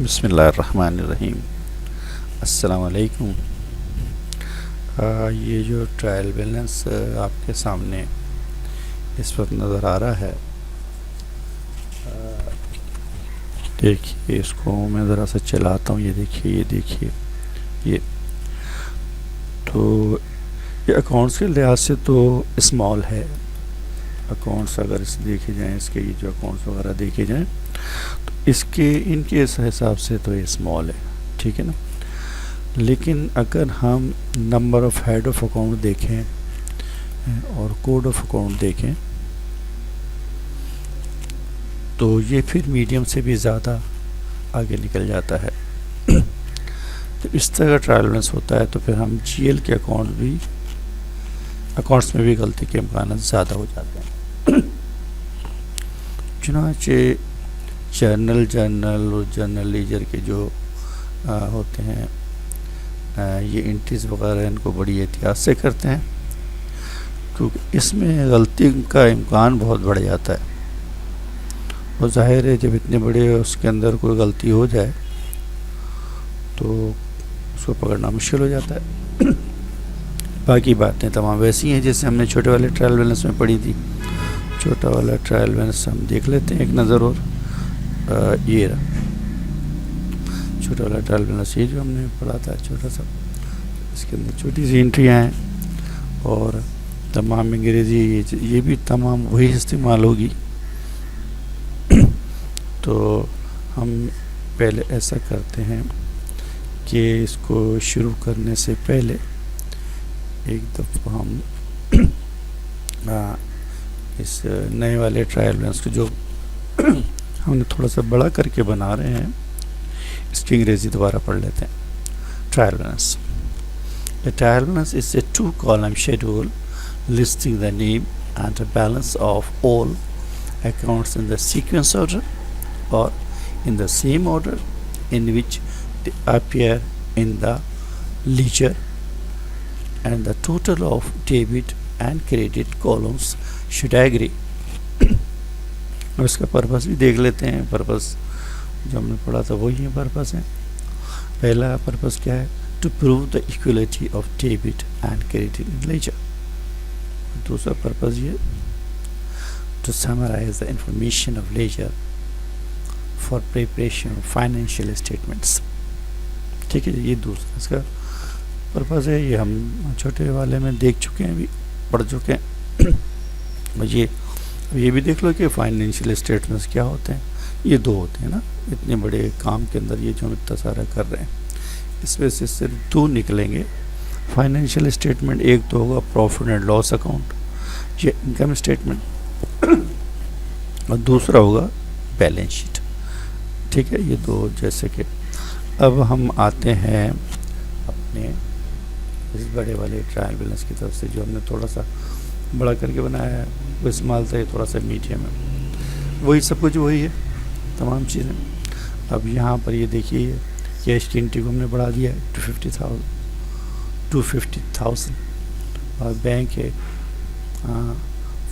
بسم اللہ الرحمن الرحیم۔ السلام علیکم۔ یہ جو ٹرائل بیلنس آپ کے سامنے اس وقت نظر آ رہا ہے، دیکھیے اس کو میں ذرا سا چلاتا ہوں۔ یہ دیکھیے یہ تو یہ اکاؤنٹس کے لحاظ سے تو اسمال ہے۔ اکاؤنٹس اگر اس دیکھے جائیں، اس کے یہ جو اکاؤنٹس وغیرہ دیکھے جائیں تو ان کے حساب سے تو یہ اسمال ہے، ٹھیک ہے نا۔ لیکن اگر ہم number of head of account دیکھیں اور کوڈ آف اکاؤنٹ دیکھیں تو یہ پھر میڈیم سے بھی زیادہ آگے نکل جاتا ہے۔ تو اس طرح کا ٹرائل بیلنس ہوتا ہے تو پھر ہم جی ایل کے اکاؤنٹس میں بھی غلطی کے امکانات زیادہ ہو جاتے ہیں۔ چنانچہ جرنل اور جرنل لیجر کے جو ہوتے ہیں یہ انٹریز وغیرہ ان کو بڑی احتیاط سے کرتے ہیں، کیونکہ اس میں غلطی کا امکان بہت بڑھ جاتا ہے۔ اور ظاہر ہے جب اتنے بڑے اس کے اندر کوئی غلطی ہو جائے تو اس کو پکڑنا مشکل ہو جاتا ہے۔ باقی باتیں تمام ویسی ہیں جیسے ہم نے چھوٹے والے ٹرائل بیلنس میں پڑھی تھی۔ چھوٹا والا ٹرائل بیلنس ہم دیکھ لیتے ہیں ایک نظر، اور یہ رہا چھوٹا والا ٹرائل بیلنس، یہ جو ہم نے پڑھا تھا چھوٹا سا، اس کے اندر چھوٹی سی انٹریاں ہیں اور تمام انگریزی یہ بھی تمام وہی استعمال ہوگی۔ تو ہم پہلے ایسا کرتے ہیں کہ اس کو شروع کرنے سے پہلے ایک دفعہ ہم اس نئے والے ٹرائل بیلنس کو جو ہم نے تھوڑا سا بڑا کر کے بنا رہے ہیں، اس کی انگریزی دوبارہ پڑھ لیتے ہیں۔ Trial balance: A trial balance is a two-column schedule listing the name and the balance of all accounts in the sequence order or in the same order in which they appear in the ledger, and the total of debit and credit columns should agree. اور اس کا purpose بھی دیکھ لیتے ہیں۔ Purpose جو ہم نے پڑھا تھا وہی پرپس ہے۔ پہلا پرپس کیا ہے؟ To prove the equality of debit and credit in ledger. دوسرا پرپس یہ to summarise the information of ledger for preparation of financial statements, ٹھیک ہے جی۔ یہ دوسرا اس کا پرپس ہے، یہ ہم چھوٹے والے میں دیکھ چکے ہیں، ابھی پڑھ چکے ہیں۔ اور یہ بھی دیکھ لو کہ فائنینشیل اسٹیٹمنٹس کیا ہوتے ہیں۔ یہ دو ہوتے ہیں نا، اتنے بڑے کام کے اندر یہ جو ہم اتنا سارا کر رہے ہیں اس میں سے صرف دو نکلیں گے فائنینشیل اسٹیٹمنٹ۔ ایک تو ہوگا پروفٹ اینڈ لاس اکاؤنٹ، یہ انکم اسٹیٹمنٹ، اور دوسرا ہوگا بیلنس شیٹ، ٹھیک ہے۔ یہ دو جیسے کہ اب ہم آتے ہیں اپنے اس بڑے والے ٹرائل بیلنس کی طرف سے، جو ہم نے تھوڑا سا بڑا کر کے بنایا ہے، وہ اسمال تھا، یہ تھوڑا سا میڈیم ہے، وہی سب کچھ وہی ہے تمام چیزیں۔ اب یہاں پر یہ دیکھیے کیش کی انٹری کو ہم نے بڑھا دیا ہے 250,000 اور بینک ہے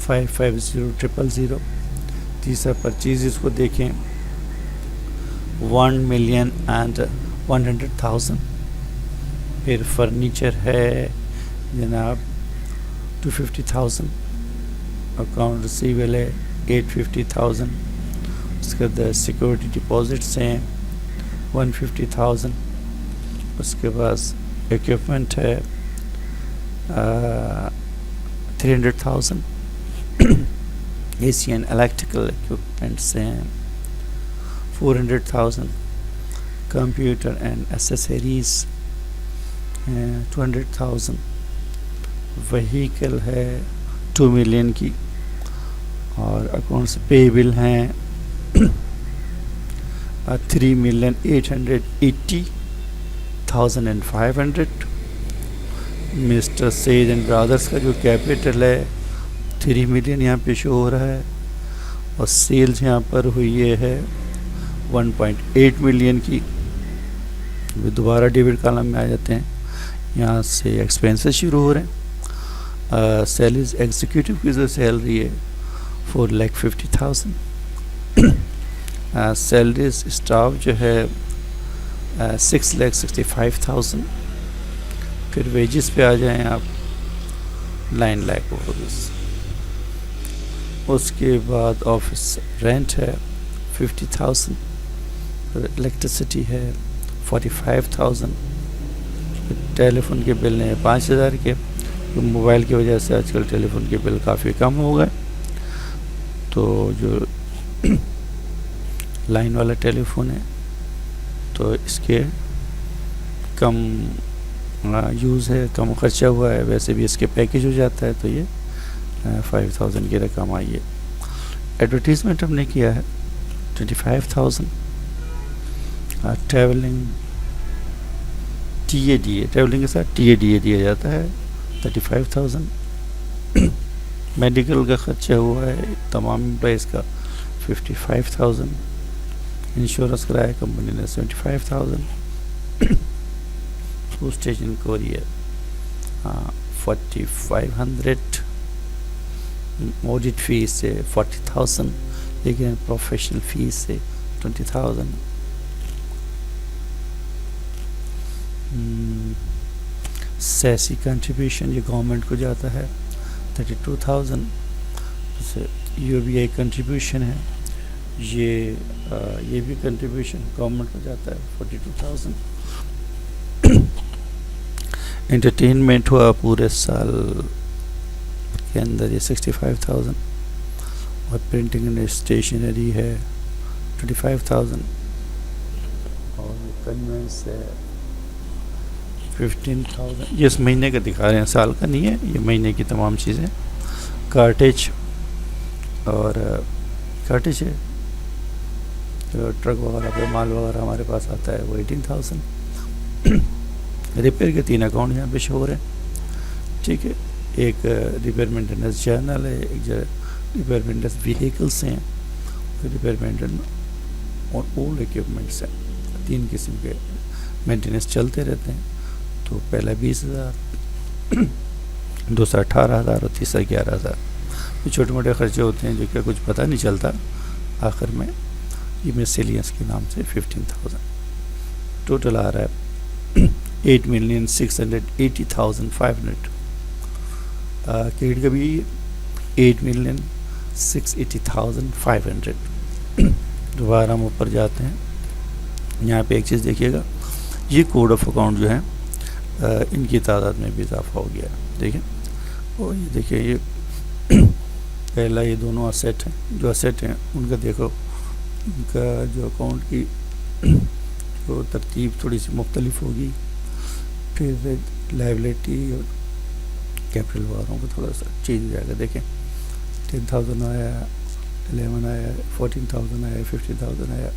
550,000. تیسرا پرچیز کو دیکھیں 1,100,000. پھر فرنیچر ہے جناب 250,000. اکاؤنٹ ریسیویبل ہے 850,000. اس کے بعد سیکورٹی ڈپازٹس ہیں 150,000. اس کے بعد ایکوپمنٹ ہے 300,000. اے سی اینڈ الیکٹریکل ایکوپمنٹس ہیں 400,000. Computer and accessories 200,000. وہیکل ہے 2 ملین کی. اور اکاؤنٹس پیبل ہیں 3,880,500. مسٹر سید اینڈ برادرس کا جو کیپٹل ہے 3 ملین یہاں پہ شو ہو رہا ہے، اور سیلز یہاں پر ہوئی ہے 1.8 ملین کی. دوبارہ ڈیبٹ کالم میں آ جاتے ہیں، یہاں سے ایکسپینسز شروع ہو رہے ہیں. سیلز ایگزیکیوٹیو کی جو سیلری ہے 4,50,000. سیلریز اسٹاف جو ہے 6,65,000. پھر ویجز پہ آ جائیں آپ 9 لاکھ روپیز. اس کے بعد آفس رینٹ ہے 50,000. الیکٹریسٹی ہے 45,000. ٹیلی فون کے بل ہیں 5,000 کے. موبائل کی وجہ سے آج کل ٹیلی فون کے بل کافی کم ہو گئے، تو جو لائن والا ٹیلی فون ہے تو اس کے کم یوز ہے، کم خرچہ ہوا ہے. ویسے بھی اس کے پیکیج ہو جاتا ہے، تو یہ 5,000 کی رقم آئی ہے. ایڈورٹیزمنٹ ہم نے کیا ہے 25,000. ٹریولنگ TADA، ٹریولنگ کے ساتھ TADA دیا جاتا ہے 35,000. میڈیکل کا خرچہ ہوا ہے تمام امپلائیز کا 55,000. انشورنس کرایا کمپنی نے 75,000. Station courier 4,500. آڈٹ فیس سے 40,000، لیکن پروفیشنل فیس سے 20,000. سیسی کنٹریبیوشن یہ گورنمنٹ کو جاتا ہے 32,000. UBI کنٹریبیوشن ہے، یہ بھی کنٹریبیوشن گورنمنٹ کو جاتا ہے 42,000. انٹرٹینمنٹ ہوا پورے سال کے اندر یہ 65,000. اور پرنٹنگ اینڈ اسٹیشنری ہے 25,000. اور کنوینس ہے 15,000. یہ اس مہینے کا دکھا رہے ہیں، سال کا نہیں ہے، یہ مہینے کی تمام چیزیں. کارٹیج اور کارٹیج ہے جو ٹرک وغیرہ پہ مال وغیرہ ہمارے پاس آتا ہے وہ 18,000. ریپیئر کے 3 اکاؤنٹ یہاں پہ شو ہو رہے ہیں. ٹھیک ہے، ایک ریپیئر مینٹیننس جرنل ہے، ایک ریپیئر مینٹیننس ویہیکلس ہیں، ریپیئر مینٹیننس اور اولڈ ایکوپمنٹس ہیں. 3 قسم کے مینٹیننس چلتے رہتے ہیں. تو پہلا 20,000، دوسرا 18,000 اور تیسرا 11,000. یہ چھوٹے موٹے خرچے ہوتے ہیں جو کہ کچھ پتہ نہیں چلتا. آخر میں یہ مسیلینس کے نام سے 15,000. ٹوٹل آ رہا ہے 8,680,500. کریڈٹ کا بھی 8,680,500. دوبارہ ہم اوپر جاتے ہیں. یہاں پہ ایک چیز دیکھیے گا، یہ کوڈ آف اکاؤنٹ جو ہیں ان کی تعداد میں بھی اضافہ ہو گیا. دیکھیں، اور یہ دیکھیں، یہ پہلا یہ دونوں اسیٹ ہیں. جو اسیٹ ہیں ان کا دیکھو، ان کا جو اکاؤنٹ کی جو ترتیب تھوڑی سی مختلف ہوگی. پھر لائبلٹی اور کیپٹل والوں کو تھوڑا سا چینج ہو جائے گا. دیکھیں 10,000 آیا، 11 آیا، 14,000 آیا، 15,000 آیا،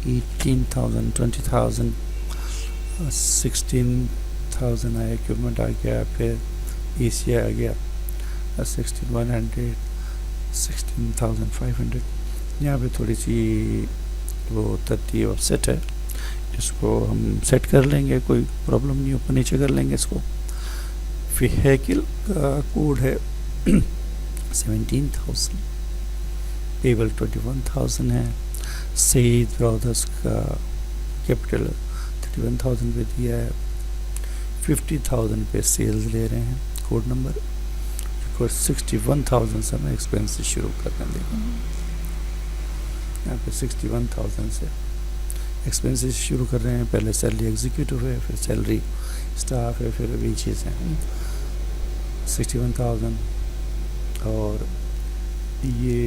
18,000، 20,000، 16,000 آیا. ایکوپمنٹ آ گیا، پھر AC آ گیا 16,100، 16,500. یہاں پہ تھوڑی سی وہ ترتیب اب سیٹ ہے، اس کو ہم سیٹ کر لیں گے، کوئی پرابلم نہیں، اوپر نیچے کر لیں گے اس کو. ویہیکل کا کوڈ ہے 17,000. پیبل 21,000 ہے. سعید برادرز کا کیپٹل 31,000 پہ دیا ہے. 50,000 پہ سیلز لے رہے ہیں. کوڈ نمبر 61,000 سے ہمیں ایکسپینس شروع کرنے دیں گے. یہاں پہ 61,000 سے ایکسپینسز شروع کر رہے ہیں. پہلے سیلری ایگزیکیوٹیو ہے، پھر سیلری اسٹاف ہے، پھر ویجز ہیں. 61,000 اور یہ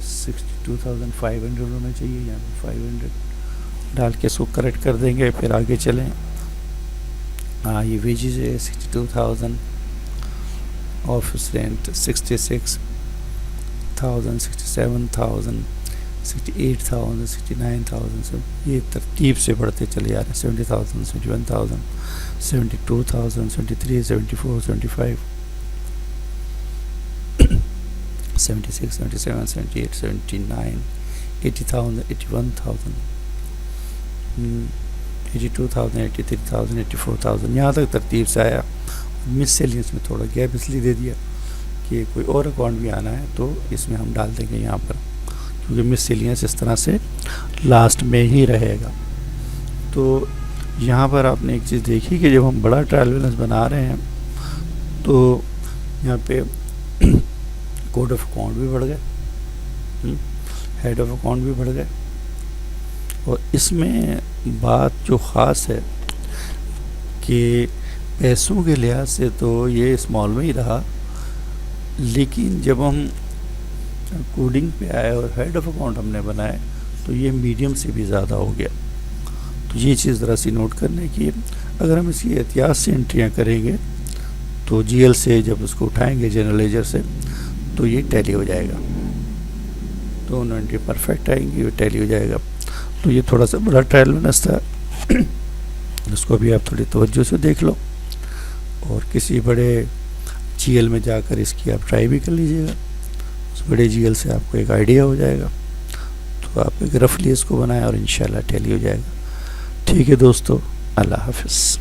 62,500 ہونا چاہیے. یہاں پہ 500 ڈال کے اس کو کریکٹ کر دیں گے. پھر آگے چلیں. یہ ویجز ہے 62,000. Office rent 66,000، 67,000، 68,000، 69,000. سے یہ ترتیب سے بڑھتے چلے جا رہے ہیں. 70,000، 71,000، 72,000، 73، 74، 75، 76، 77، 78، 79، 80,000، 81,000، 82,000، 83,000، 84,000. یہاں تک ترتیب سے آیا. مسیلینس میں تھوڑا گیپ اس لیے دے دیا کہ کوئی اور اکاؤنٹ بھی آنا ہے تو اس میں ہم ڈال دیں گے یہاں پر، کیونکہ مسیلینس اس طرح سے لاسٹ میں ہی رہے گا. تو یہاں پر آپ نے ایک چیز دیکھی کہ جب ہم بڑا ٹرائل بیلنس بنا رہے ہیں تو یہاں پہ کوڈ آف اکاؤنٹ بھی بڑھ گئے, ہیڈ آف اکاؤنٹ بھی بڑھ گئے, اور اس میں بات جو خاص ہے کہ پیسوں کے لحاظ سے تو یہ اسمال میں ہی رہا, لیکن جب ہم کوڈنگ پہ آئے اور ہیڈ آف اکاؤنٹ ہم نے بنائے تو یہ میڈیم سے بھی زیادہ ہو گیا. تو یہ چیز ذرا سی نوٹ کرنے کی, اگر ہم اس کی احتیاط سے انٹریاں کریں گے تو جی ایل سے جب اس کو اٹھائیں گے جنرل لیجر سے تو یہ ٹیلی ہو جائے گا, دونوں انٹری پرفیکٹ آئیں گی, یہ ٹیلی ہو جائے گا. تو یہ تھوڑا سا بڑا ٹرائل بیلنس تھا, اس کو بھی آپ تھوڑی توجہ سے دیکھ لو, اور کسی بڑے جی ایل میں جا کر اس کی آپ ٹرائی بھی کر لیجیے گا. اس بڑے جی ایل سے آپ کو ایک آئیڈیا ہو جائے گا, تو آپ ایک رفلی اس کو بنائیں اور انشاءاللہ ٹیلی ہو جائے گا. ٹھیک ہے دوستو, اللہ حافظ.